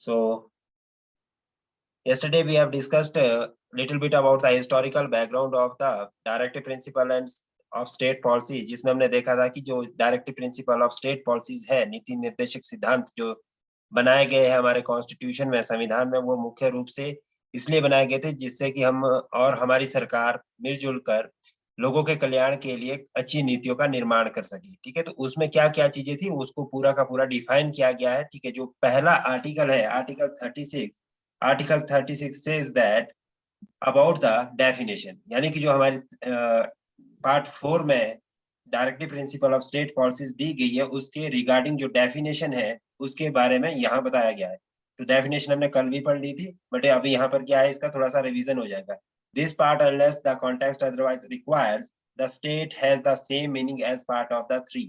So yesterday we have discussed a little bit about the historical background of the directive principle and of state policy, जिसमें हमने देखा था कि जो directive principle of state policies है, नीति निर्देशक सिद्धांत जो बनाए गए हैं हमारे कॉन्स्टिट्यूशन में, संविधान में, वो मुख्य रूप से इसलिए बनाए गए थे जिससे कि हम और हमारी सरकार मिलजुल कर लोगों के कल्याण के लिए अच्छी नीतियों का निर्माण कर सके। ठीक है, तो उसमें क्या क्या चीजें थी उसको पूरा का पूरा डिफाइन किया गया है। ठीक है, जो पहला आर्टिकल है, article 36 says that about the definition, यानी कि जो हमारे पार्ट 4 में directive principle of state policies दी गई है, उसके रिगार्डिंग जो डेफिनेशन है उसके बारे में यहाँ बताया गया है। तो डेफिनेशन हमने कल भी पढ़ ली थी, बट अभी यहाँ पर क्या है, इसका थोड़ा सा रिवीजन हो जाएगा। This part unless the context otherwise requires the state has the same meaning as part of the three.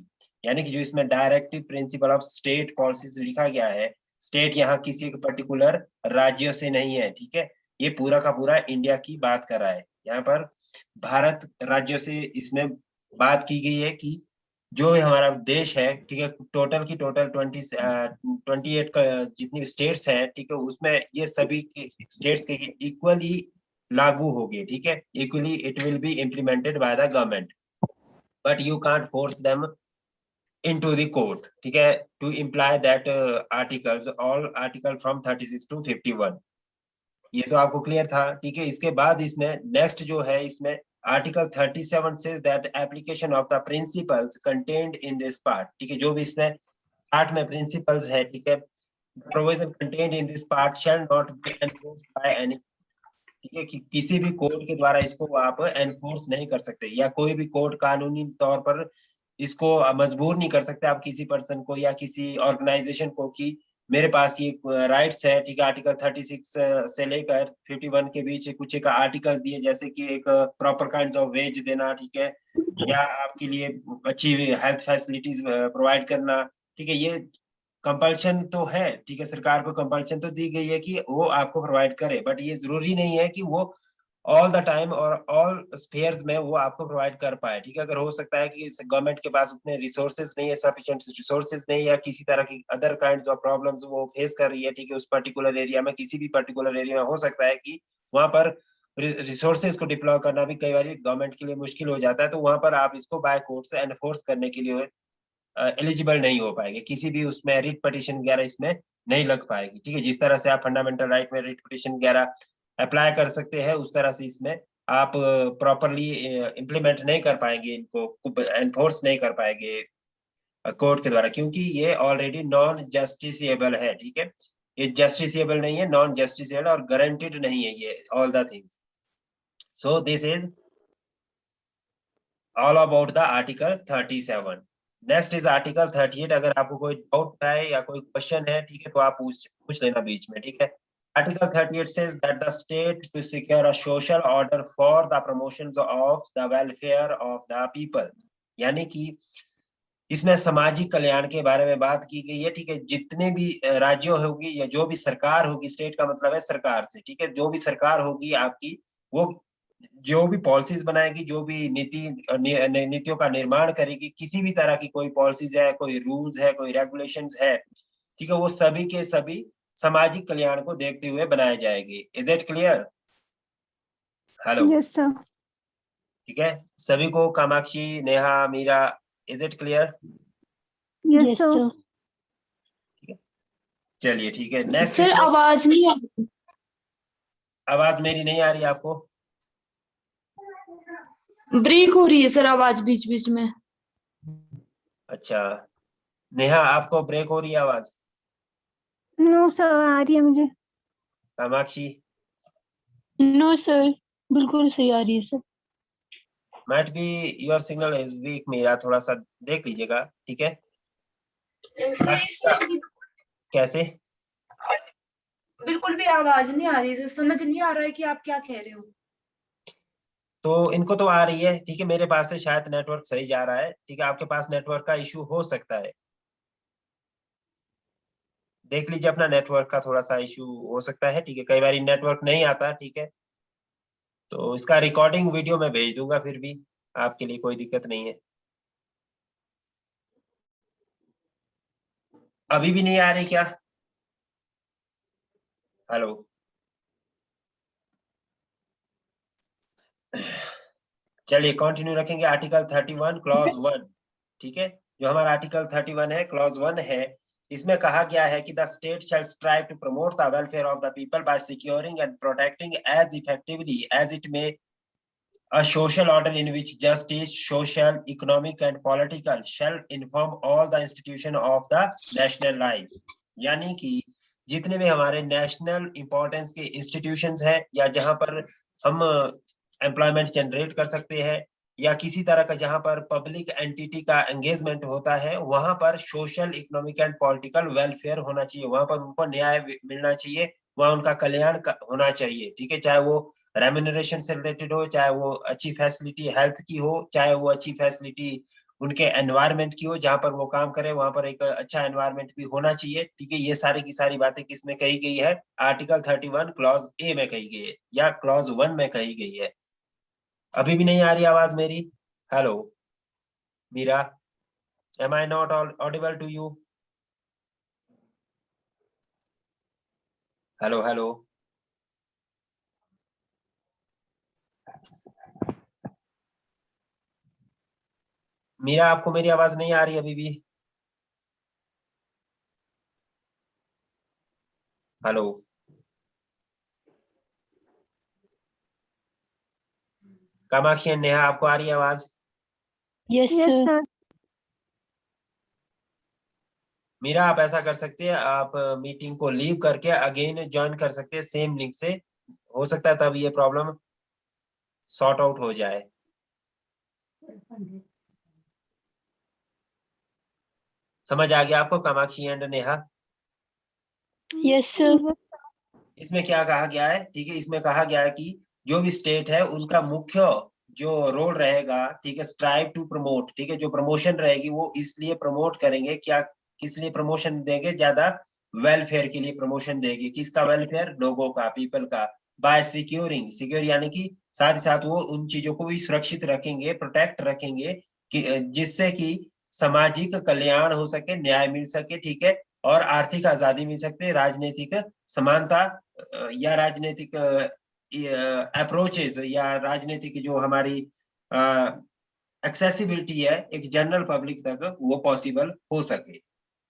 यानी कि जो इसमें directive principle of state policies लिखा गया है, स्टेट यहाँ किसी एक पर्टिकुलर राज्य से नहीं है। ठीक है, ये पूरा का पूरा इंडिया की बात कर रहा है। यहाँ पर भारत राज्यों से इसमें बात की गई है कि जो हमारा देश है, ठीक है, टोटल की टोटल 28 जितनी स्टेट्स हैं, ठीक है, उसमें ये सभी स्टेट्स के इक्वली लागू होगी। ठीक है, equally it will be implemented by the government, but you can't force them into the court। ठीक है, to imply that articles, all article from 36 to 51, ये तो आपको क्लियर था। ठीक है, इसके बाद इसमें नेक्स्ट जो है, इसमें article 37 says that application of the principles contained in this part. ठीक है, जो भी इसमें पार्ट में प्रिंसिपल्स है, ठीक है, provision contained in this part shall not be enforced by any. ठीक है, कि किसी भी कोर्ट के द्वारा इसको आप एनफोर्स नहीं कर सकते, या कोई भी कोर्ट कानूनी तौर पर इसको मजबूर नहीं कर सकते आप किसी पर्सन को या किसी ऑर्गेनाइजेशन को कि मेरे पास ये राइट्स है। ठीक है, आर्टिकल 36 से लेकर 51 के बीच कुछ एक आर्टिकल्स दिए, जैसे कि एक प्रॉपर काइंड ऑफ वेज देना, ठीक है, या आपके लिए अच्छी हेल्थ फैसिलिटीज प्रोवाइड करना। ठीक है, ये कंपल्शन तो है। ठीक है, सरकार को कंपल्शन तो दी गई है कि वो आपको प्रोवाइड करे, बट ये जरूरी नहीं है कि वो ऑल द टाइम और ऑल स्फेयर्स में वो आपको प्रोवाइड कर पाए। ठीक है, अगर हो सकता है कि गवर्नमेंट के पास उतने रिसोर्सेज नहीं है, सफिशिएंट रिसोर्सेज नहीं, या किसी तरह की अदर काइंड्स ऑफ प्रॉब्लम्स वो फेस कर रही है। ठीक है, उस पर्टिकुलर एरिया में, किसी भी पर्टिकुलर एरिया में हो सकता है कि वहां पर रिसोर्सेज को डिप्लॉय करना भी कई बार गवर्नमेंट के लिए मुश्किल हो जाता है, तो वहां पर आप इसको बाय कोर्ट से एनफोर्स करने के लिए एलिजिबल नहीं हो पाएंगे, किसी भी उसमें रिट पिटीशन वगैरह इसमें नहीं लग पाएगी। ठीक है, जिस तरह से आप फंडामेंटल राइट में रिट पिटीशन वगैरह अप्लाई कर सकते हैं, उस तरह से इसमें आप प्रॉपरली इम्प्लीमेंट नहीं कर पाएंगे, इनको एनफोर्स नहीं कर पाएंगे कोर्ट के द्वारा, क्योंकि ये ऑलरेडी नॉन जस्टिसिएबल है। ठीक है, ये जस्टिसिएबल नहीं है, नॉन जस्टिसिएबल और गारंटीड नहीं है ये all the things. So this is all about the article 37। Next is article 38। अगर आपको कोई डाउट है या कोई क्वेश्चन है, ठीक है, तो आप पूछ लेना बीच में। ठीक है, article 38 says that the state to secure a social order for the promotions of the welfare of the people, यानी कि इसमें सामाजिक कल्याण के बारे में बात की गई है। ठीक है, जितने भी राज्यों होगी या जो भी सरकार होगी, स्टेट का मतलब है सरकार से, ठीक है, जो भी सरकार होगी आपकी, वो जो भी पॉलिसीज बनाएगी, जो भी नीतियों का निर्माण करेगी, किसी भी तरह की कोई पॉलिसीज है, कोई रूल्स है, कोई रेगुलेशंस है, ठीक है, वो सभी के सभी सामाजिक कल्याण को देखते हुए बनाए जाएंगे। Is it clear? Hello? Yes sir. ठीक है, सभी को, Kamakshi, Neha, Meera, is it clear? Yes sir. चलिए ठीक है, नेक्स्ट। सर आवाज नहीं आ रही। आवाज मेरी नहीं आ रही आपको? ब्रेक हो रही है सर आवाज बीच बीच में। अच्छा, नेहा आपको ब्रेक हो रही है आवाज? नो सर, आ रही है मुझे। कामाक्षी? नो सर, बिल्कुल सही आ रही है sir. Might be your signal is weak, मेरा थोड़ा सा देख लीजिएगा। ठीक है, कैसे? बिल्कुल भी आवाज नहीं आ रही सर, समझ नहीं आ रहा है कि आप क्या कह रहे हो। तो इनको तो आ रही है। ठीक है, मेरे पास से शायद नेटवर्क सही जा रहा है। ठीक है, आपके पास नेटवर्क का इश्यू हो सकता है, देख लीजिए अपना नेटवर्क का थोड़ा सा इश्यू हो सकता है। ठीक है, कई बार नेटवर्क नहीं आता। ठीक है, तो इसका रिकॉर्डिंग वीडियो मैं भेज दूंगा, फिर भी आपके लिए कोई दिक्कत नहीं है। अभी भी नहीं आ रही क्या? हेलो, चलिए कंटिन्यू रखेंगे आर्टिकल 31 क्लॉज 1। ठीक है, जो हमारा आर्टिकल 31 है क्लॉज 1 है, इसमें कहा गया है कि the state shall strive to promote the welfare of the people by securing and protecting as effectively as it may a social order in which justice, social, economic and political shall inform all the institution of the national life। यानी कि जितने भी हमारे national importance के institutions हैं या जहां पर हम एम्प्लॉयमेंट जनरेट कर सकते हैं या किसी तरह का जहां पर पब्लिक एंटिटी का एंगेजमेंट होता है, वहां पर social, economic and political welfare होना चाहिए, वहां पर उनको न्याय मिलना चाहिए, वहां उनका कल्याण होना चाहिए। ठीक है, चाहे वो रेम्यूनरेशन से रिलेटेड हो, चाहे वो अच्छी फैसिलिटी हेल्थ की हो, चाहे वो अच्छी फैसिलिटी उनके एनवायरनमेंट की हो, जहां पर वो काम करे वहां पर एक अच्छा एनवायरनमेंट भी होना चाहिए। ठीक है, ये सारी की सारी बातें किसमें कही गई है? आर्टिकल 31 क्लॉज ए में कही गई है या क्लॉज 1 में कही गई है। अभी भी नहीं आ रही आवाज मेरी? Hello Meera, am I not audible to you? Hello hello, Meera आपको मेरी आवाज नहीं आ रही अभी भी? हेलो, कामाक्षी एंड नेहा आपको आ रही है आवाज? Yes yes sir. Sir. Meera आप ऐसा कर सकते हैं, आप मीटिंग को लीव करके अगेन ज्वाइन कर सकते हैं सेम लिंक से, हो सकता है तब ये प्रॉब्लम सॉर्ट आउट हो जाए। समझ आ गया आपको Kamakshi and Neha? Yes sir. इसमें क्या कहा गया है? ठीक है, इसमें कहा गया है कि जो भी स्टेट है उनका मुख्य जो रोल रहेगा, ठीक है, स्ट्राइव टू प्रमोट, ठीक है, जो प्रमोशन रहेगी वो इसलिए प्रमोट करेंगे, क्या किस लिए प्रमोशन देंगे? ज्यादा वेलफेयर के लिए प्रमोशन देंगे। किसका वेलफेयर? लोगों का, पीपल का। बाय सिक्योरिंग, सिक्योर यानी कि साथ ही साथ वो उन चीजों को भी सुरक्षित रखेंगे, प्रोटेक्ट रखेंगे कि जिससे कि सामाजिक कल्याण हो सके, न्याय मिल सके, ठीक है, और आर्थिक आजादी मिल सकते, राजनीतिक समानता या राजनीतिक अप्रोचेस या राजनीतिक जो हमारी एक्सेसिबिलिटी है एक जनरल पब्लिक तक वो पॉसिबल हो सके।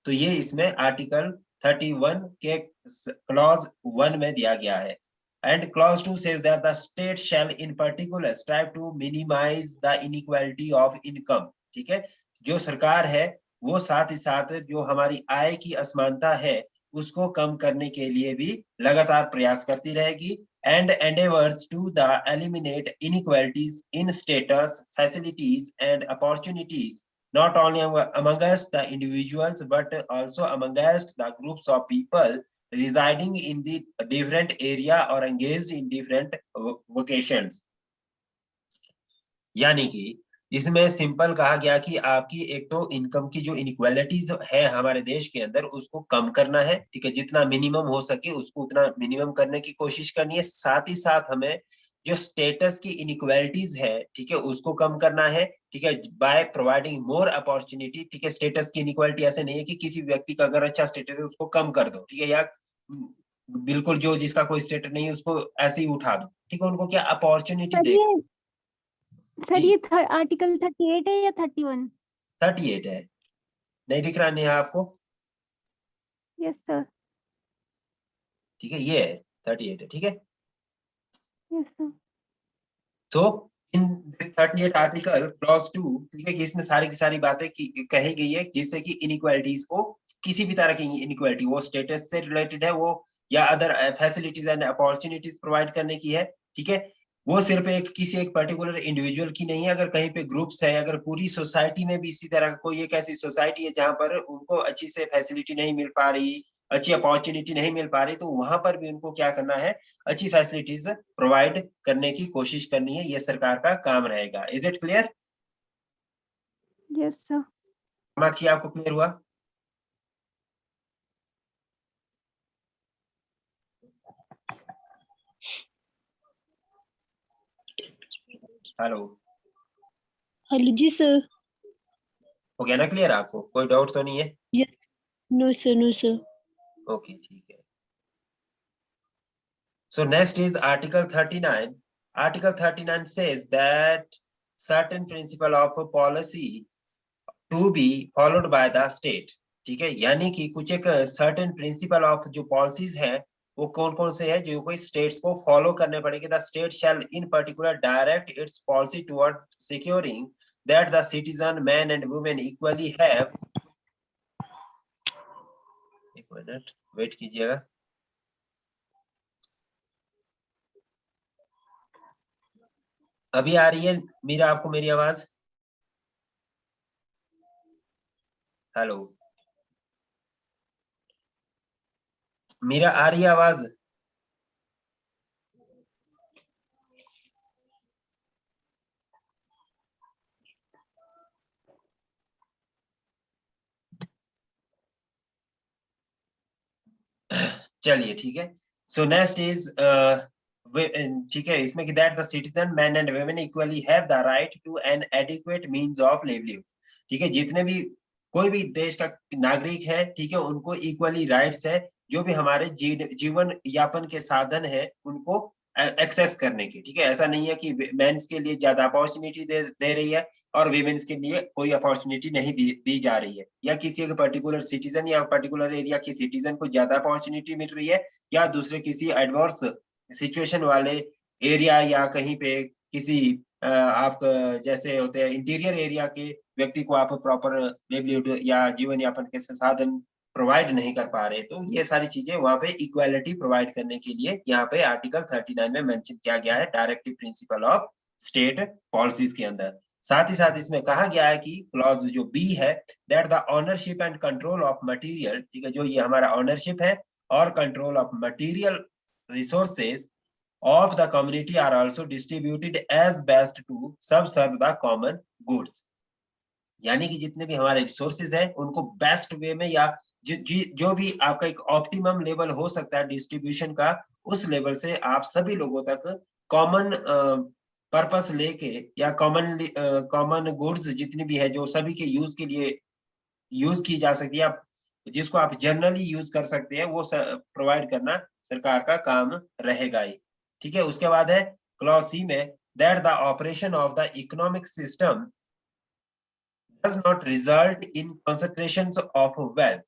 तो ये इसमें आर्टिकल 31 के क्लॉज 1 में दिया गया है। And clause 2 says that the state shall in particular strive to minimize the inequality of income। ठीक है, जो सरकार है वो साथ ही साथ जो हमारी आय की असमानता है उसको कम करने के लिए भी लगातार प्रयास करती रहेगी। And endeavors to the eliminate inequalities in status, facilities and opportunities not only amongst the individuals but also amongst the groups of people residing in the different area or engaged in different vocations। यानी कि इसमें simple कहा गया कि आपकी एक तो income की जो इनइक्वालिटीज है हमारे देश के अंदर उसको कम करना है। ठीक है, जितना मिनिमम हो सके उसको उतना मिनिमम करने की कोशिश करनी है। साथ ही साथ हमें जो स्टेटस की इनइक्वालिटीज है, ठीक है, उसको कम करना है। ठीक है, बाय प्रोवाइडिंग मोर अपॉर्चुनिटी। ठीक है, स्टेटस की इनइक्वालिटी ऐसे नहीं है कि किसी व्यक्ति का अगर अच्छा स्टेटस है उसको कम कर दो, ठीक है, या बिल्कुल जो जिसका कोई स्टेटस नहीं है उसको ऐसे ही उठा दो। ठीक है, उनको क्या अपॉर्चुनिटी दे। सर ये आर्टिकल 38 है या 31? 38 है, नहीं दिख रहा नेहा आपको? Yes sir. ठीक है, ये है 38 है। ठीक है, यस सर। तो इन 38 आर्टिकल क्लॉज 2, ठीक है, कि इसमें सारी की सारी बातें कही गई है जिससे कि इनइक्वालिटीज को, किसी भी तरह की इनइक्वालिटी वो स्टेटस से रिलेटेड है वो या other facilities and opportunities provide करने की है। ठीक है, वो सिर्फ एक किसी एक पर्टिकुलर इंडिविजुअल की नहीं है, अगर कहीं पे ग्रुप्स है, अगर पूरी सोसाइटी में भी इसी तरह का कोई एक ऐसी सोसाइटी है जहां पर उनको अच्छी से फैसिलिटी नहीं मिल पा रही, अच्छी अपॉर्चुनिटी नहीं मिल पा रही, तो वहां पर भी उनको क्या करना है? अच्छी फैसिलिटीज प्रोवाइड करने की कोशिश करनी है, ये सरकार का काम रहेगा। Is it clear? Yes sir. Kamakshi आपको क्लियर हुआ? हेलो, हेलो जी सर। हो गया ना क्लियर? आपको कोई डाउट तो नहीं है? Yes. No sir, no sir. Okay, ठीक है। So next is Article 39. Article 39 says that certain principle of policy to be followed by the state. ठीक है, यानी कि कुछ एक सर्टेन प्रिंसिपल ऑफ जो पॉलिसीज है वो कौन कौन से है जो कोई स्टेट्स को फॉलो करने पड़ेंगे. The state shell in particular direct it's policy toward securing that the citizen man and women equally have. एक मिनट वेट कीजिएगा. अभी आ रही है मीरा आपको मेरी आवाज? हेलो मीरा, आ रही है आवाज? चलिए ठीक है. सो नेक्स्ट इज ठीक है, इसमें कि that the citizen man and women equally have the right to an adequate means of livelihood. ठीक है, जितने भी कोई भी देश का नागरिक है, ठीक है, उनको इक्वली राइट्स है जो भी हमारे जीवन यापन के साधन है उनको एक्सेस करने की. ठीक है, ऐसा नहीं है कि मेंस के लिए ज्यादा अपॉर्चुनिटी दे रही है और विमेन्स के लिए कोई अपॉर्चुनिटी नहीं दी जा रही है, या किसी एक पर्टिकुलर सिटीजन या पर्टिकुलर एरिया के सिटीजन को ज्यादा अपॉर्चुनिटी मिल रही है, या दूसरे किसी एडवर्स सिचुएशन वाले एरिया या कहीं पे किसी आप जैसे होते हैं इंटीरियर एरिया के व्यक्ति को आप प्रॉपर लिवलीहुड या जीवन यापन के साधन प्रोवाइड नहीं कर पा रहे. तो ये सारी चीजें वहां पे इक्वालिटी प्रोवाइड करने के लिए यहाँ पे आर्टिकल 39 में मेंशन किया गया है directive principle of state policies के अंदर. साथ ही साथ इसमें कहा गया है कि क्लॉज जो बी है, that the ownership and control of material, ठीक है, जो ये हमारा ओनरशिप है और control of material resources of the community are also distributed as best to subserve the common goods. यानी कि जितने भी हमारे रिसोर्सेज हैं उनको बेस्ट वे में या जो भी आपका एक ऑप्टिमम लेवल हो सकता है डिस्ट्रीब्यूशन का, उस लेवल से आप सभी लोगों तक कॉमन पर्पस लेके या कॉमन गुड्स जितनी भी है जो सभी के यूज के लिए यूज की जा सकती है, जिसको आप जनरली यूज कर सकते हैं, वो प्रोवाइड करना सरकार का काम रहेगा ही. ठीक है, उसके बाद है क्लॉज सी में that the operation of the economic system does not result in concentrations of wealth.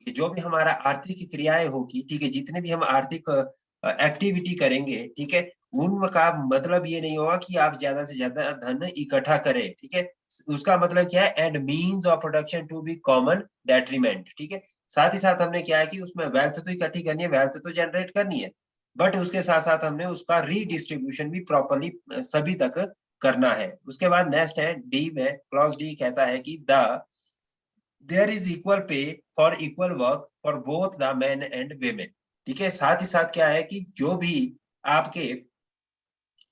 जो भी हमारा आर्थिक क्रियाएं होगी, ठीक है, जितने भी हम आर्थिक एक्टिविटी करेंगे, ठीक है, उनका मतलब ये नहीं होगा कि आप ज्यादा से ज्यादा धन इकट्ठा करें. ठीक है, उसका मतलब क्या है, and means of production to be common detriment. ठीक है, साथ ही साथ हमने क्या है कि उसमें वेल्थ तो इकट्ठी करनी है, वेल्थ तो जनरेट करनी है, बट उसके साथ साथ हमने उसका रीडिस्ट्रीब्यूशन भी प्रॉपरली सभी तक करना है. उसके बाद नेक्स्ट है डी में, क्लॉज डी कहता है कि there is equal pay for equal work for both the man and women. ठीक है, साथ ही साथ क्या है कि जो भी आपके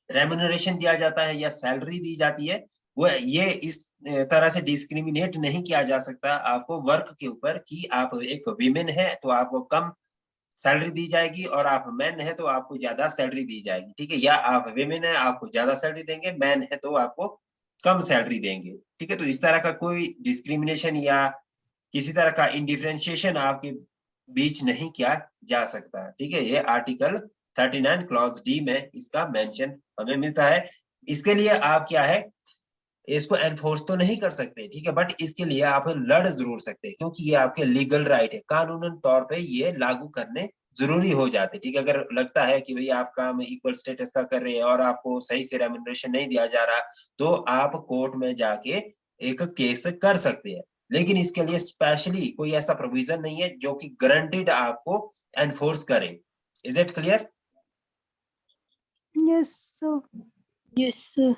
रेम्यूनरेशन दिया जाता है या सैलरी दी जाती है, वो ये इस तरह से डिस्क्रिमिनेट नहीं किया जा सकता आपको वर्क के ऊपर कि आप एक वीमेन है तो आपको कम सैलरी दी जाएगी और आप मैन है तो आपको ज्यादा सैलरी दी जाएगी. ठीक है, या आप वीमेन है आपको ज्यादा सैलरी देंगे, मैन है तो आपको कम सैलरी देंगे. ठीक है, तो इस तरह का कोई डिस्क्रिमिनेशन या किसी तरह का इंडिफरेंशिएशन आपके बीच नहीं किया जा सकता. ठीक है, ये आर्टिकल 39 क्लॉज डी में इसका मेंशन हमें मिलता है. इसके लिए आप क्या है, इसको एनफोर्स तो नहीं कर सकते, ठीक है, बट इसके लिए आप लड़ जरूर सकते हैं क्योंकि ये आपके लीगल राइट है, कानूनन तौर पे ये लागू करने जरूरी हो जाते. ठीक है, अगर लगता है कि भाई आप काम इक्वल स्टेटस का कर रहे हैं और आपको सही से रेम्यूनरेशन नहीं दिया जा रहा, तो आप कोर्ट में जाके एक केस कर सकते हैं. लेकिन इसके लिए स्पेशली कोई ऐसा प्रोविजन नहीं है जो कि गारंटीड आपको एनफोर्स करे. Is it clear? Yes, sir. Yes, sir.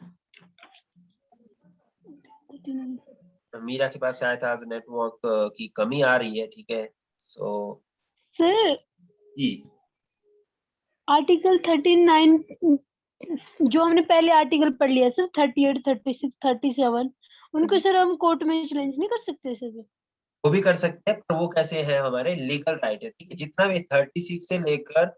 Meera के पास शायद आज नेटवर्क की कमी आ रही है. ठीक है, सो सर जी आर्टिकल 39 जो हमने पहले आर्टिकल पढ़ लिया सर, 38, 36, 37, उनको सर हम कोर्ट में चैलेंज नहीं कर सकते सर? वो भी कर सकते हैं, पर वो कैसे है, हमारे लीगल राइट है. ठीक है, जितना भी 36 से लेकर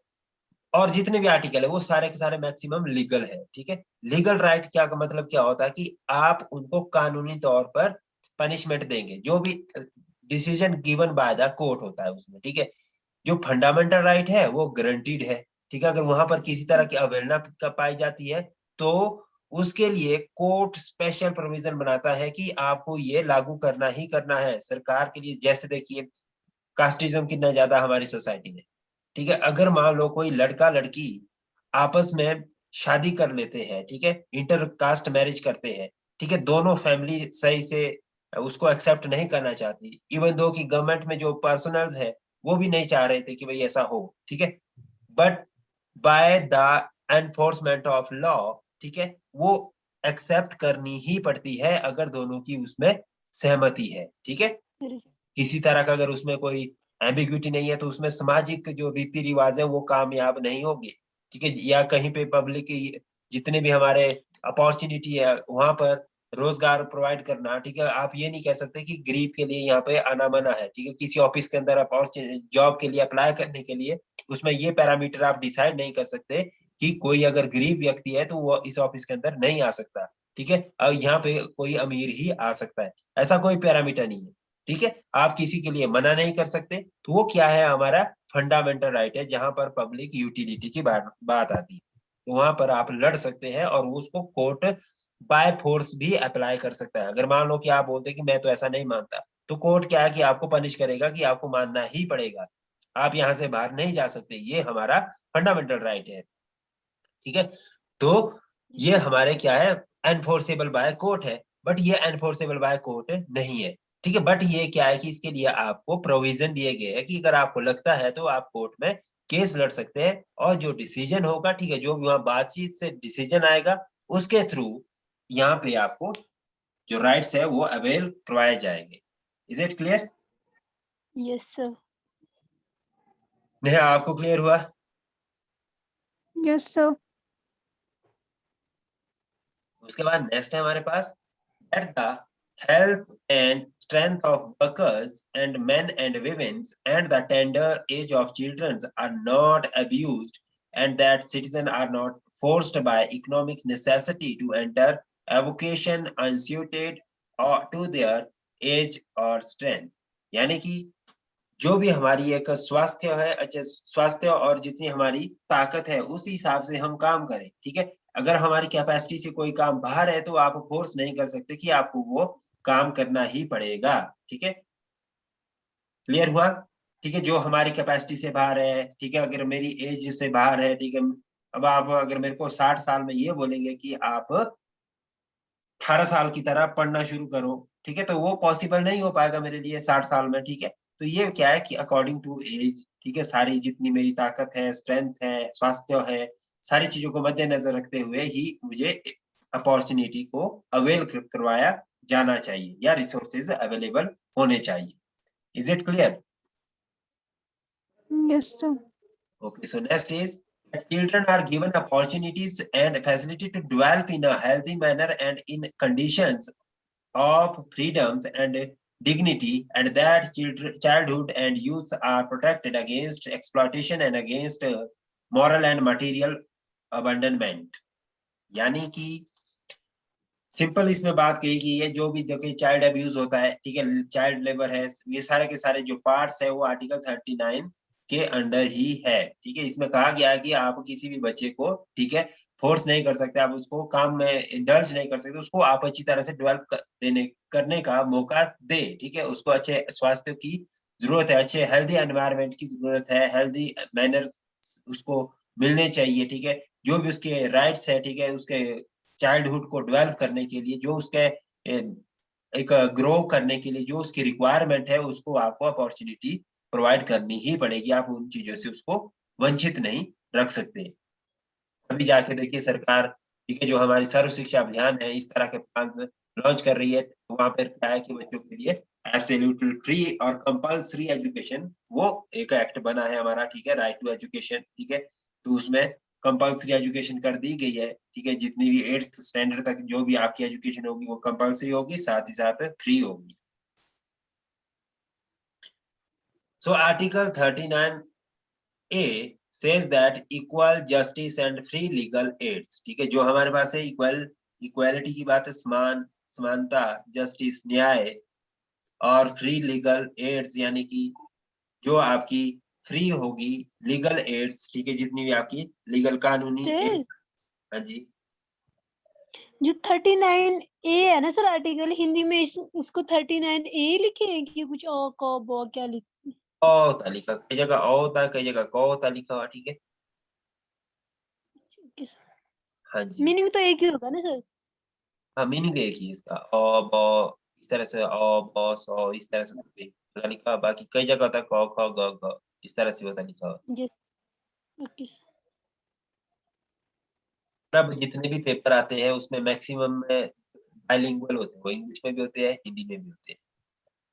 और जितने भी आर्टिकल है वो सारे के सारे मैक्सिमम लीगल है. ठीक है, लीगल राइट क्या का मतलब क्या होता है कि आप उनको कानूनी तौर पर पनिशमेंट देंगे, जो भी decision given by the court होता है उसमें. ठीक है, जो फंडामेंटल राइट है वो गारंटीड है. ठीक है, अगर वहां पर किसी तरह की अवहेलना पाई जाती है तो उसके लिए कोर्ट स्पेशल प्रोविजन बनाता है कि आपको ये लागू करना ही करना है सरकार के लिए। जैसे देखिए कास्टिज्म कितना ज्यादा हमारी सोसाइटी में, ठीक है, अगर मान लो कोई लड़का लड़की आपस में शादी कर लेते हैं, ठीक है, इंटर कास्ट मैरिज करते हैं, ठीक है, दोनों फैमिली सही से उसको एक्सेप्ट नहीं करना चाहती, इवन दो कि गवर्नमेंट में जो पर्सनल्स है वो भी नहीं चाह रहे थे कि भाई ऐसा हो, ठीक है, but by the enforcement of law, ठीक है, वो एक्सेप्ट करनी ही पड़ती है अगर दोनों की उसमें सहमति है, ठीक है। किसी तरह का अगर उसमें कोई एम्बिग्यूटी नहीं है तो उसमें सामाजिक जो रीति रिवाज है वो कामयाब नहीं होंगे, ठीक है, या कहीं पे पब्लिक जितने भी हमारे अपॉर्चुनिटी है वहां पर रोजगार प्रोवाइड करना, ठीक है, आप ये नहीं कह सकते कि गरीब के लिए यहाँ पे आना मना है, ठीक है, किसी ऑफिस के अंदर अपॉर्चुनिटी जॉब के लिए अप्लाई करने के लिए उसमें ये पैरामीटर आप डिसाइड नहीं कर सकते कि कोई अगर गरीब व्यक्ति है तो वो इस ऑफिस के अंदर नहीं आ सकता, ठीक है, और यहाँ पे कोई अमीर ही आ सकता है, ऐसा कोई पैरामीटर नहीं है, ठीक है, आप किसी के लिए मना नहीं कर सकते। तो वो क्या है, हमारा फंडामेंटल राइट है, जहां पर पब्लिक यूटिलिटी की बात आती है, तो वहां पर आप लड़ सकते हैं और उसको कोर्ट बाय फोर्स भी अप्लाई कर सकता है। अगर मान लो कि आप बोलते हैं कि मैं तो ऐसा नहीं मानता, तो कोर्ट क्या है कि आपको पनिश करेगा कि आपको मानना ही पड़ेगा, आप यहाँ से बाहर नहीं जा सकते, ये हमारा फंडामेंटल राइट है, ठीक है। तो ये हमारे क्या है, एनफोर्सेबल बाय कोर्ट है, बट ये एनफोर्सेबल बाय कोर्ट नहीं है, ठीक है, बट ये क्या है कि इसके लिए आपको प्रोविजन दिए गए हैं कि अगर आपको लगता है तो आप कोर्ट में केस लड़ सकते हैं, और जो डिसीजन होगा, ठीक है, जो भी वहां बातचीत से डिसीजन आएगा उसके थ्रू यहाँ पे आपको जो राइट्स है वो अवेल करवाए जाएंगे। Is it clear? Yes sir. Neha आपको क्लियर हुआ? Yes sir. उसके बाद नेक्स्ट है हमारे पास that the health and strength of workers and men and women and the tender age of children are not abused, and that citizens are not forced by economic necessity to enter a vocation unsuited or to their age or strength। यानी कि जो भी हमारी एक स्वास्थ्य है, अच्छा स्वास्थ्य और जितनी हमारी ताकत है उस हिसाब से हम काम करें, ठीक है, अगर हमारी कैपेसिटी से कोई काम बाहर है तो आप फोर्स नहीं कर सकते कि आपको वो काम करना ही पड़ेगा, ठीक है, क्लियर हुआ? ठीक है, जो हमारी कैपेसिटी से बाहर है, ठीक है, अगर मेरी एज से बाहर है, ठीक है, अब आप अगर मेरे को 60 साल में ये बोलेंगे कि आप 18 साल की तरह पढ़ना शुरू करो, ठीक है, तो वो पॉसिबल नहीं हो पाएगा मेरे लिए 60 साल में, ठीक है, तो ये क्या है कि अकॉर्डिंग टू एज, ठीक है, सारी जितनी मेरी ताकत है, स्ट्रेंथ है, स्वास्थ्य है, सारी चीजों को मद्देनजर रखते हुए ही मुझे अपॉर्चुनिटी को अवेल करवाया जाना चाहिए या रिसोर्सेज अवेलेबल होने चाहिए। Is it clear? Yes sir. Okay, so next is that children are given opportunities and facility to develop in a healthy manner and in conditions of freedoms and dignity, and that childhood and youth are protected against exploitation and against moral and material abandonment। यानी कि simple इसमें बात कही कि ये जो भी देखिए चाइल्ड अब्यूज होता है, ठीक है, चाइल्ड लेबर है, ये सारे के सारे जो पार्ट्स है वो आर्टिकल 39 के अंडर ही है, ठीक है, इसमें कहा गया है कि आप किसी भी बच्चे को, ठीक है, फोर्स नहीं कर सकते, आप उसको काम में इंडल्ज नहीं कर सकते, उसको आप अच्छी तरह से डेवलप करने का मौका दे, ठीक है, उसको अच्छे स्वास्थ्य की जरूरत है, अच्छे हेल्दी एनवायरनमेंट की जरूरत है, हेल्दी मैनर्स उसको मिलने चाहिए, ठीक है, जो भी उसके राइट्स है, ठीक है, उसके चाइल्डहुड को डेवलप करने के लिए, जो उसके एक ग्रो करने के लिए जो उसकी रिक्वायरमेंट है उसको आपको अपॉर्चुनिटी प्रोवाइड करनी ही पड़ेगी, आप उन चीजों से उसको वंचित नहीं रख सकते। अभी जाके देखिए सरकार, ठीक है, जो हमारी सर्व शिक्षा अभियान है इस तरह के प्लान लॉन्च कर रही है, तो वहां पर क्या है कि बच्चों के लिए एब्सोल्युटली फ्री और कंपल्सरी एजुकेशन वो एक एक्ट बना है हमारा, ठीक है, राइट टू एजुकेशन, ठीक है, तो उसमें कंपल्सरी एजुकेशन कर दी गई है, ठीक है, जितनी भी 8th स्टैंडर्ड तक जो भी आपकी एजुकेशन होगी वो कंपल्सरी होगी, साथ ही साथ फ्री होगी। So article 39A says that equal justice and free legal aids, ठीक है, जो हमारे पास है इक्वालिटी की बात है, समानता, जस्टिस न्याय, और फ्री लीगल एड्स यानी कि जो आपकी फ्री होगी लीगल एड्स, ठीक है, जितनी भी आपकी लीगल कानूनी सर aid- हाँ जी, जो 39A है ना सर आर्टिकल, हिंदी में इसको 39A लिखे हैं कि कुछ ओ को बो क्या लिखे? ओ होता लिखा, कई जगह ओ होता, कई जगह को होता लिखा हुआ, ठीक है। हाँ जी, मीनिंग तो एक ही होगा ना सर? हाँ मीनिंग एक ही है इसका, ओ बो इस तरह से, ओ बो सो इस तरह से होता लिखा हुआ। बाकी कई जगह होता है क ख ग घ इस तरह से होता लिखा हुआ। Yes, okay. अब जितने भी पेपर आते हैं उसमें मैक्सिमम में बाइलिंगुअल होते हैं, वो इंग्लिश में भी होते हैं, हिंदी में भी होते हैं,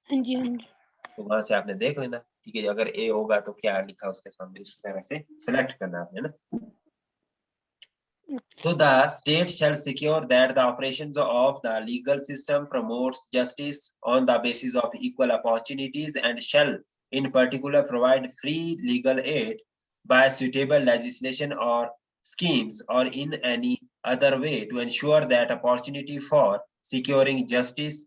हाँ जी, हाँ जी। तो वहां से आपने देख लेना, ठीक है। अगर ए होगा तो क्या लिखा उसके सामने, उस तरह से सेलेक्ट करना आपने ना। So the state shall secure that the operations of the legal system promotes justice on the basis of equal opportunities and shall in particular provide free legal aid by suitable legislation or schemes or in any other way to ensure that opportunity for securing justice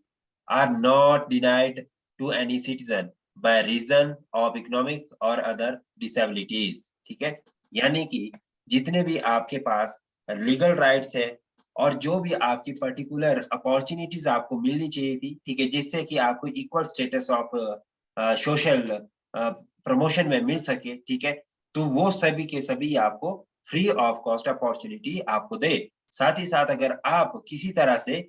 are not denied to any citizen by reason of economic or other disabilities. ठीक है, यानी कि जितने भी आपके पास legal rights है और जो भी आपकी पर्टिकुलर अपॉर्चुनिटीज आपको मिलनी चाहिए थी, ठीक है, जिससे कि आपको equal status of social promotion में मिल सके, ठीक है, तो वो सभी के सभी आपको फ्री ऑफ कॉस्ट अपॉर्चुनिटी आपको दे। साथ ही साथ अगर आप किसी तरह से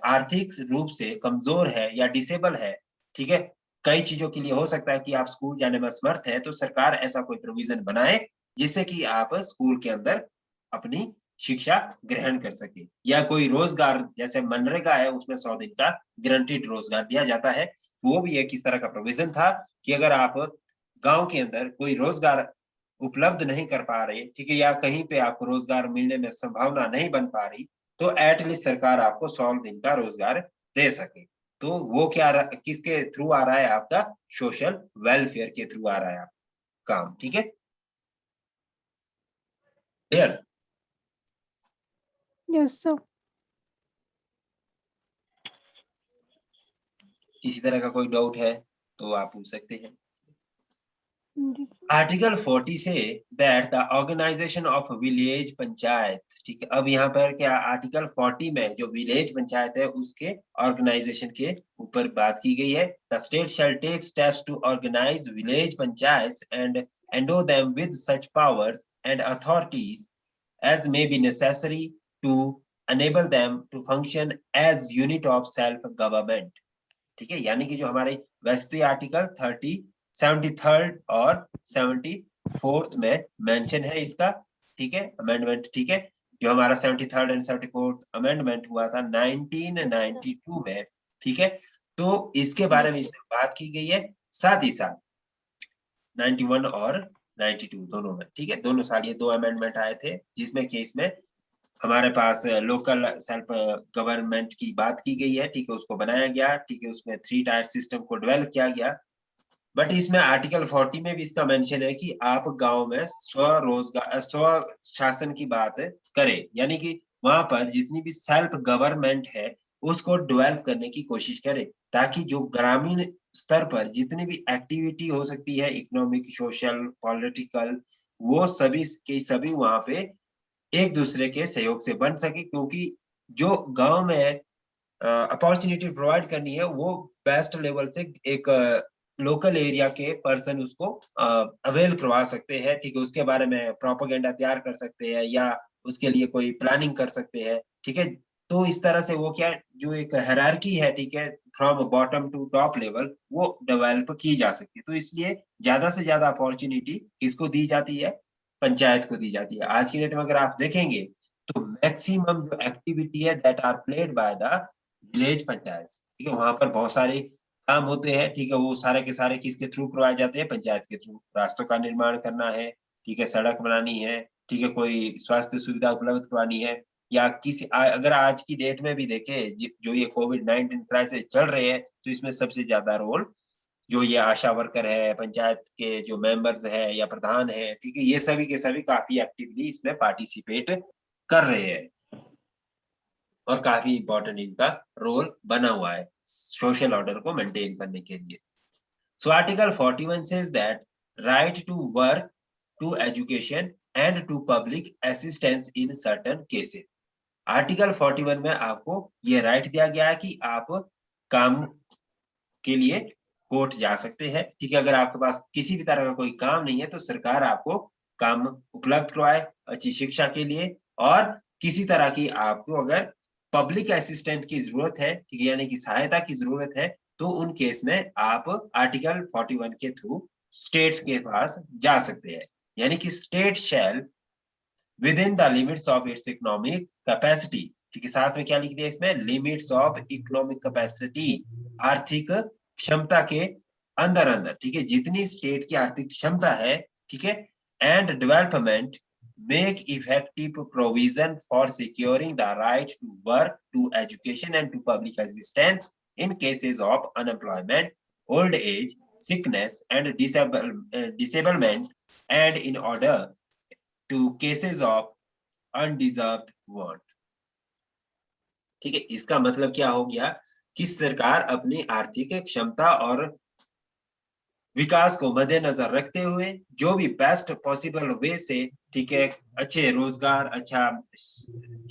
आर्थिक रूप से कमजोर है या डिसेबल है, ठीक है, कई चीजों के लिए हो सकता है कि आप स्कूल जाने में असमर्थ है, तो सरकार ऐसा कोई प्रोविजन बनाए जिससे कि आप स्कूल के अंदर अपनी शिक्षा ग्रहण कर सके, या कोई रोजगार जैसे मनरेगा है उसमें 100 दिन का गारंटीड रोजगार दिया जाता है, वो भी एक इस तरह का प्रोविजन था कि अगर आप गांव के अंदर कोई रोजगार उपलब्ध नहीं कर पा रहे, ठीक है, या कहीं पे आपको रोजगार मिलने में संभावना नहीं बन पा रही, तो एटलीस्ट सरकार आपको 100 दिन का रोजगार दे सके। तो वो क्या किसके थ्रू आ रहा है, आपका सोशल वेलफेयर के थ्रू आ रहा है आपका काम, ठीक है, क्लियर। Yes sir. किसी तरह का कोई डाउट है तो आप पूछ सकते हैं। जी। आर्टिकल 40 से that the organisation of village panchayat, ठीक है, अब यहाँ पर क्या आर्टिकल 40 में जो विलेज पंचायत है उसके ऑर्गेनाइजेशन के ऊपर बात की गई है। The state shall take steps to organise village panchayat and endow them with such powers and authorities as may be necessary to enable them to function as unit of self government, ठीक है, यानी कि जो हमारे वैसे आर्टिकल 73rd और 74th में mention है इसका, ठीक है, अमेंडमेंट, ठीक है, जो हमारा 73rd एंड 74th अमेंडमेंट हुआ था 1992 में, ठीक है, तो इसके बारे में इसमें बात की गई है। साथ ही साथ 91 और 92 दोनों में, ठीक है, दोनों साल ये दो अमेंडमेंट आए थे जिसमें कि इसमें हमारे पास लोकल सेल्फ गवर्नमेंट की बात की गई है, ठीक है, उसको बनाया गया, ठीक है, उसमें 3 टायर सिस्टम को डेवलप किया गया। बट इसमें आर्टिकल 40 में भी इसका मेंशन है कि आप गांव में स्वरोजगार स्व शासन की बात करें, यानी कि वहां पर जितनी भी सेल्फ गवर्नमेंट है उसको डेवलप करने की कोशिश करें, ताकि जो ग्रामीण स्तर पर जितनी भी एक्टिविटी हो सकती है, इकोनॉमिक, सोशल, पॉलिटिकल, वो सभी के सभी वहां पे एक दूसरे के सहयोग से बन सके, क्योंकि जो गांव में अपॉर्चुनिटी प्रोवाइड करनी है वो बेस्ट लेवल से एक लोकल एरिया के पर्सन उसको अवेल करवा सकते हैं, ठीक है, उसके बारे में प्रोपेगेंडा तैयार कर सकते हैं या उसके लिए कोई प्लानिंग कर सकते हैं, ठीक है, तो इस तरह से वो क्या जो एक हायरार्की है, ठीक है, from bottom to top level वो डेवलप की जा सकती है। तो इसलिए ज्यादा से ज्यादा अपॉर्चुनिटी किसको दी जाती है, पंचायत को दी जाती है। आज की डेट में अगर आप देखेंगे तो मैक्सिमम जो एक्टिविटी है that are played by the village panchayat, ठीक है, वहां पर बहुत सारे काम होते हैं, ठीक है, वो सारे के सारे किसके थ्रू करवाए जाते हैं, पंचायत के थ्रू। रास्तों का निर्माण करना है, ठीक है, सड़क बनानी है, ठीक है, कोई स्वास्थ्य सुविधा उपलब्ध करवानी है, या किसी अगर आज की डेट में भी देखे जो ये कोविड-19 क्राइसिस चल रहे हैं, तो इसमें सबसे ज्यादा रोल जो ये आशा वर्कर है, पंचायत के जो मेंबर्स है या प्रधान है, ठीक है, ये सभी के सभी काफी एक्टिवली इसमें पार्टिसिपेट कर रहे हैं और काफी इंपॉर्टेंट इनका रोल बना हुआ है सोशल ऑर्डर को मेंटेन करने के लिए। So Article 41 says that right to work, to education and to public assistance in certain cases. Article 41 में आपको ये राइट दिया गया है कि आप काम के लिए कोर्ट जा सकते हैं, ठीक है। अगर आपके पास किसी भी तरह का कोई काम नहीं है तो सरकार आपको काम उपलब्ध करवाए अच्छी शिक्षा के लिए, और किसी तरह की आपको अगर पब्लिक असिस्टेंट की जरूरत है, ठीक है, यानी कि सहायता की जरूरत है, तो उन केस में आप आर्टिकल 41 के थ्रू स्टेट्स के पास जा सकते हैं। यानी कि state shall with in the limits of its economic capacity, ठीक है, साथ में क्या लिख दिया इसमें, लिमिट्स ऑफ इकोनॉमिक कैपेसिटी, आर्थिक क्षमता के अंदर अंदर, ठीक है, जितनी स्टेट की आर्थिक क्षमता है, ठीक है, and development make effective provision for securing the right to work, to education and to public assistance in cases of unemployment, old age, sickness and disablement, and in order to cases of undeserved want। ठीक है, इसका मतलब क्या हो गया कि सरकार अपनी आर्थिक क्षमता और विकास को मद्देनजर रखते हुए जो भी बेस्ट पॉसिबल वे से, ठीक है, अच्छे रोजगार, अच्छा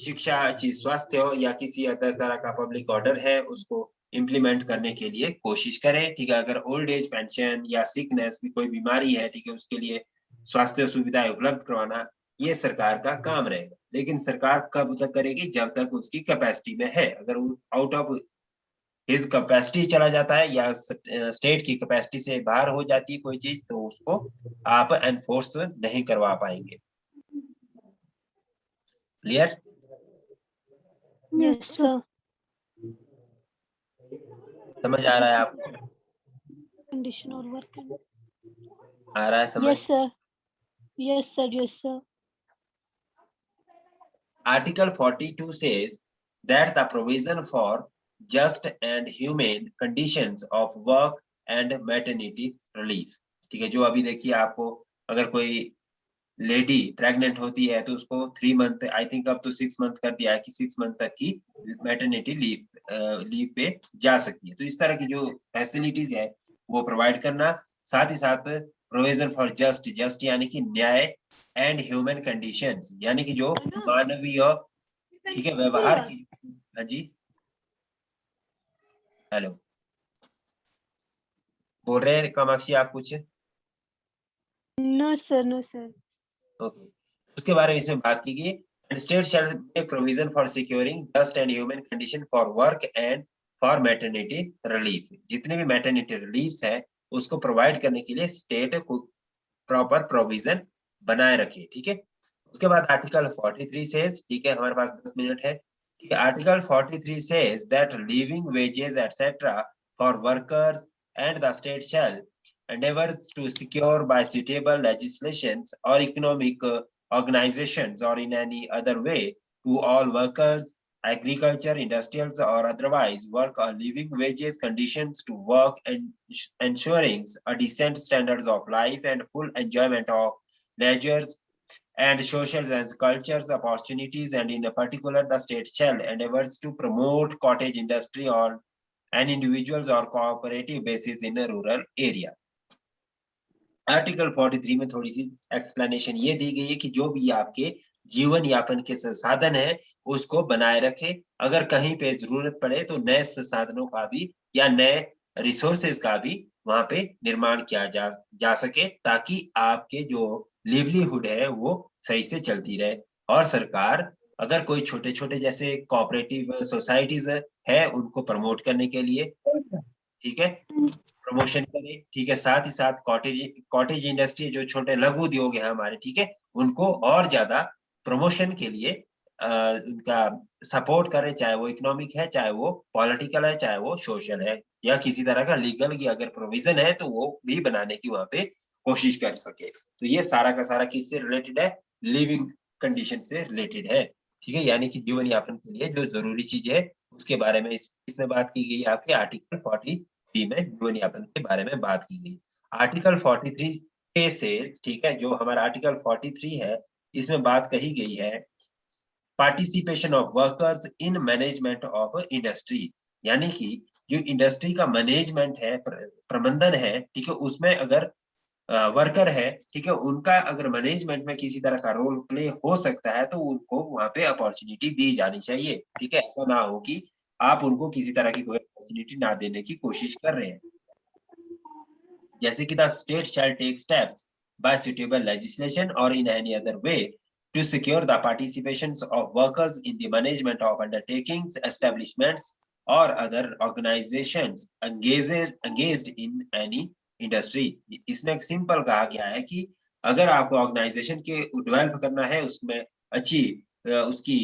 शिक्षा, अच्छी स्वास्थ्य हो या किसी अदर तरह का पब्लिक ऑर्डर है उसको इम्प्लीमेंट करने के लिए कोशिश करें, ठीक है। अगर ओल्ड एज पेंशन या सिकनेस भी कोई बीमारी है, ठीक है, उसके लिए स्वास्थ्य सुविधाएं उपलब्ध करवाना ये सरकार का काम रहेगा। लेकिन सरकार कब तक करेगी, जब तक उसकी कैपेसिटी में है। अगर आउट ऑफ हिज कैपेसिटी चला जाता है या स्टेट की कैपेसिटी से बाहर हो जाती है कोई चीज, तो उसको आप एनफोर्स नहीं करवा पाएंगे। क्लियर? Yes sir. समझ आ रहा है आपको? कंडीशन और वर्क आ रहा है समझ? Yes sir, yes sir, yes sir. Article 42 says that the provision for just and humane conditions of work and maternity relief, ठीक है, जो अभी देखिए आपको अगर कोई लेडी प्रेग्नेंट होती है तो उसको 3 मंथ, आई थिंक अब तो 6 मंथ कर दिया है कि 6 मंथ तक की मैटरनिटी लीव पे जा सकती है। तो इस तरह की जो फैसिलिटीज है वो प्रोवाइड करना, साथ ही साथ प्रोविजन फॉर जस्ट यानी कि न्याय, एंड ह्यूमन कंडीशंस यानी कि जो मानवीय, ठीक है, व्यवहार की। हाँ जी, हेलो, बोल रहे हैं कामाक्षी आप कुछ? No sir, no sir. Okay, उसके बारे में इसमें बात की गई। And state shall make provision for securing just and human condition for work and for maternity relief। जितने भी maternity reliefs है उसको प्रोवाइड करने के लिए स्टेट को प्रॉपर प्रोविजन बनाए रखे, ठीक है। उसके बाद आर्टिकल 43 सेज, ठीक है, हमारे पास 10 मिनट है, ठीक है। Article 43 says that living wages etcetera for workers and the state shell endeavors to secure by suitable legislations or economic organizations or in any other way to all workers, agriculture, industrials or otherwise work on living wages conditions to work and ensuring a decent standards of life and full enjoyment of leisures and social and cultures opportunities, and in particular the state shall endeavors to promote cottage industry on an individuals or cooperative basis in a rural area। Article 43 में थोड़ी सी explanation ये दी गई है कि जो भी आपके जीवन यापन के संसाधन है उसको बनाए रखे, अगर कहीं पे जरूरत पड़े तो नए संसाधनों का भी या नए रिसोर्सेज का भी वहां पे निर्माण किया जा सके, ताकि आपके जो लिवलीहुड है वो सही से चलती रहे। और सरकार अगर कोई छोटे छोटे जैसे कोऑपरेटिव सोसाइटीज है उनको प्रमोट करने के लिए, ठीक है, प्रमोशन करे, ठीक है, साथ ही साथ कॉटेज इंडस्ट्री जो छोटे लघु उद्योग है हमारे, ठीक है, उनको और ज्यादा प्रमोशन के लिए उनका सपोर्ट करे, चाहे वो इकोनॉमिक है, चाहे वो पॉलिटिकल है, चाहे वो सोशल है, या किसी तरह का लीगल की अगर प्रोविजन है तो वो भी बनाने की वहां पे कोशिश कर सके। तो ये सारा का सारा किससे रिलेटेड है, लिविंग कंडीशन से रिलेटेड है, ठीक है, यानी कि जीवन यापन के लिए जो जरूरी चीज है उसके बारे में इसमें बात की गई है। आपके आर्टिकल 43 में जीवन यापन के बारे में बात की गई। आर्टिकल 43 ए से, ठीक है, जो हमारा आर्टिकल 43 है इसमें बात कही गई है participation of workers in management of industry, यानी कि जो इंडस्ट्री का मैनेजमेंट है, प्रबंधन है, ठीक है, उसमें अगर वर्कर है, ठीक है, उनका अगर मैनेजमेंट में किसी तरह का रोल प्ले हो सकता है तो उनको वहां पे अपॉर्चुनिटी दी जानी चाहिए, ठीक है। ऐसा ना हो कि आप उनको किसी तरह की कोई अपॉर्चुनिटी ना देने की कोशिश कर रहे हैं। जैसे कि the state shall take steps by suitable legislation or in any other way to secure the participation of workers in the management of undertakings, establishments or other organizations engaged in any industry। इसमें simple कहा गया है कि अगर आपको organisation के develop करना है, उसमें अच्छी उसकी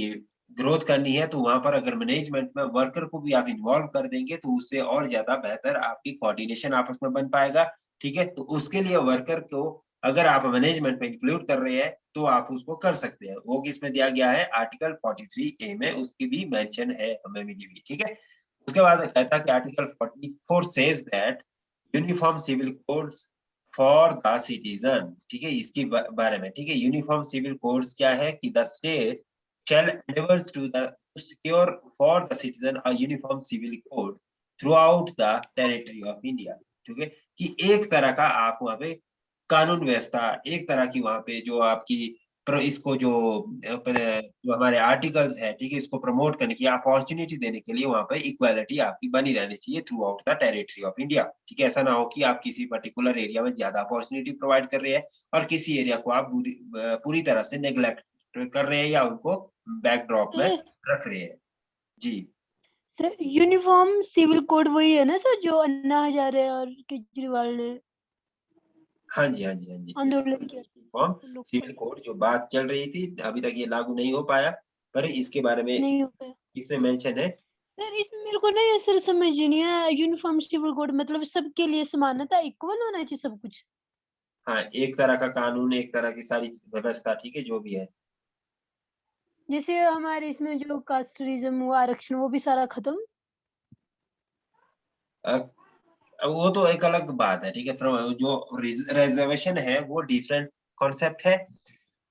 ग्रोथ करनी है, तो वहां पर अगर मैनेजमेंट में वर्कर को भी आप इन्वॉल्व कर देंगे तो उससे और ज्यादा बेहतर आपकी कोऑर्डिनेशन आपस में बन पाएगा, ठीक है। तो उसके लिए वर्कर को अगर आप मैनेजमेंट में इंक्लूड कर रहे हैं तो आप उसको कर सकते हैं। वो किसमें दिया गया है, आर्टिकल 43A में उसकी भी मेंशन है, हमें मिली हुई, ठीक है। उसके बाद कहता है कि article 44 says that uniform civil codes for the citizen, ठीक है, इसके बारे में, ठीक है। यूनिफॉर्म सिविल कोड्स क्या है कि the state shall endeavors to secure for the citizen a uniform civil code throughout the territory of India, ठीक है। कि एक तरह का आप वहां पे कानून व्यवस्था, एक तरह की वहां पे जो आपकी इसको जो हमारे आर्टिकल्स है, ठीक है, इसको प्रमोट करने की अपॉर्चुनिटी देने के लिए वहां पे इक्वालिटी आपकी बनी रहनी चाहिए through out the territory of India, ठीक है। ऐसा ना हो कि आप किसी पर्टिकुलर एरिया में ज्यादा अपॉर्चुनिटी प्रोवाइड कर रहे हैं और किसी एरिया को आप पूरी तरह से नेग्लेक्ट कर रहे हैं या उनको बैकड्रॉप में रख रहे हैं। जी सर, यूनिफॉर्म सिविल कोड वही है ना सर, जो अन्ना हजारे और केजरीवाल ने हाँ जी, हाँ जी, हाँ जी, आंदोलन किया यूनिफॉर्म सिविल कोड जो बात चल रही थी, अभी तक ये लागू नहीं हो पाया, पर इसके बारे में नहीं हो पाया इसमें मेंशन है। सर। इसमें मेरे को ना ये सर समझ ही नहीं है, यूनिफॉर्म सिविल कोड मतलब सबके लिए समानता, इक्वल होना चाहिए सब कुछ। हाँ, एक तरह का कानून, एक तरह की सारी व्यवस्था, ठीक है, जो भी है। जैसे हमारे इसमें जो कास्टरिज्म वो आरक्षण वो भी सारा खत्म। वो तो एक अलग बात है, ठीक है। जो रिजर्वेशन है वो डिफरेंट कॉन्सेप्ट है,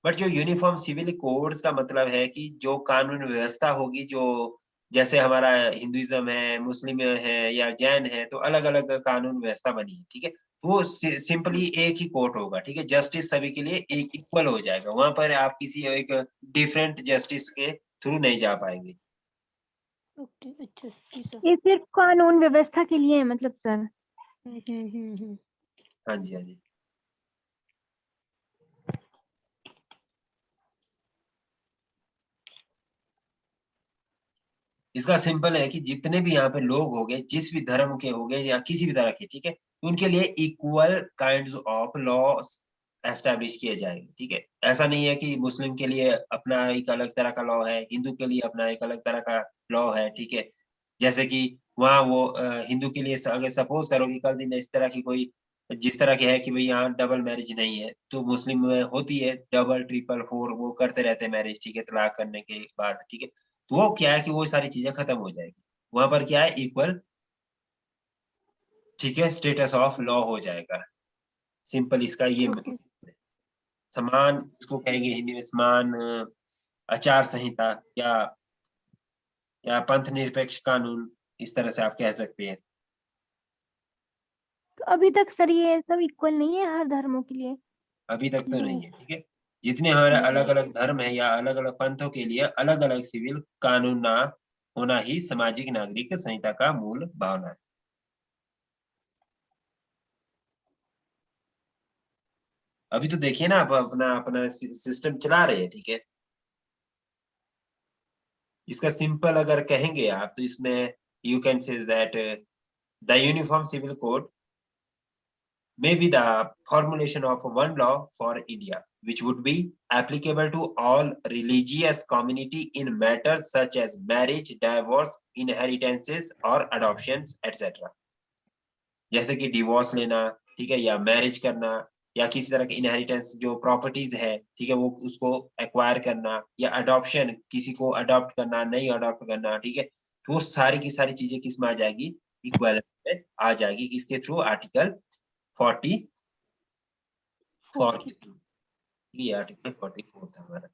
बट जो यूनिफॉर्म सिविल कोड्स का मतलब है कि जो कानून व्यवस्था होगी, जो जैसे हमारा हिंदुइज्म है, मुस्लिम है या जैन है, तो अलग अलग कानून व्यवस्था बनी है, ठीक है। वो सिंपली एक ही कोर्ट होगा, ठीक है, जस्टिस सभी के लिए एक इक्वल हो जाएगा, वहां पर आप किसी एक डिफरेंट जस्टिस के थ्रू नहीं जा पाएंगे। ओके, अच्छा जी सर। ये सिर्फ कानून व्यवस्था के लिए है मतलब सर? हाँ जी, हाँ जी। इसका सिंपल है कि जितने भी यहाँ पे लोग हो गए, जिस भी धर्म के हो गए या किसी भी तरह के, ठीक है, उनके लिए equal kinds of law establish किए जाएंगे, ठीक है। ऐसा नहीं है कि मुस्लिम के लिए अपना एक अलग तरह का लॉ है, हिंदू के लिए अपना एक अलग तरह का लॉ है, ठीक है। जैसे कि वहाँ वो हिंदू के लिए अगर सपोज करो कि कल दिन इस तरह की कोई जिस तरह की है कि भाई यहाँ डबल मैरिज नहीं है, तो मुस्लिम में होती है डबल ट्रिपल फोर, वो करते रहते हैं मैरिज, ठीक है, तलाक करने के बाद, ठीक है। तो वो क्या है कि वो सारी चीजें खत्म हो जाएगी, वहां पर क्या है, इक्वल, ठीक है, स्टेटस ऑफ लॉ हो जाएगा। सिंपल इसका ये ओके समान, इसको कहेंगे हिंदी में समान आचार संहिता या पंथ निरपेक्ष कानून, इस तरह से आप कह सकते हैं। तो अभी तक सर ये सब इक्वल नहीं है हर धर्मों के लिए? अभी तक तो नहीं है, ठीक है। जितने हमारे अलग नहीं। अलग धर्म है या अलग अलग पंथों के लिए अलग अलग सिविल कानून ना होना ही सामाजिक नागरिक संहिता का मूल भावना है। अभी तो देखिए ना, आप अपना अपना सिस्टम चला रहे हैं, ठीक है। इसका सिंपल अगर कहेंगे आप तो इसमें you can say that the uniform civil code may be the formulation of one law for India, which would be applicable to all religious community in matters such as marriage, divorce, inheritances or adoptions, etc. जैसे कि divorce लेना, ठीक है, या marriage करना, या किसी तरह की इनहेरिटेंस जो प्रॉपर्टीज है, ठीक है, वो उसको एक्वायर करना, या अडॉप्शन, किसी को अडॉप्ट करना, नहीं अडॉप्ट करना, ठीक है। तो वो सारी की सारी चीजें किस में आ जाएगी, इक्वालिटी में आ जाएगी, किसके थ्रू, आर्टिकल 44 के थ्रू। ये आर्टिकल 44 था हमारा।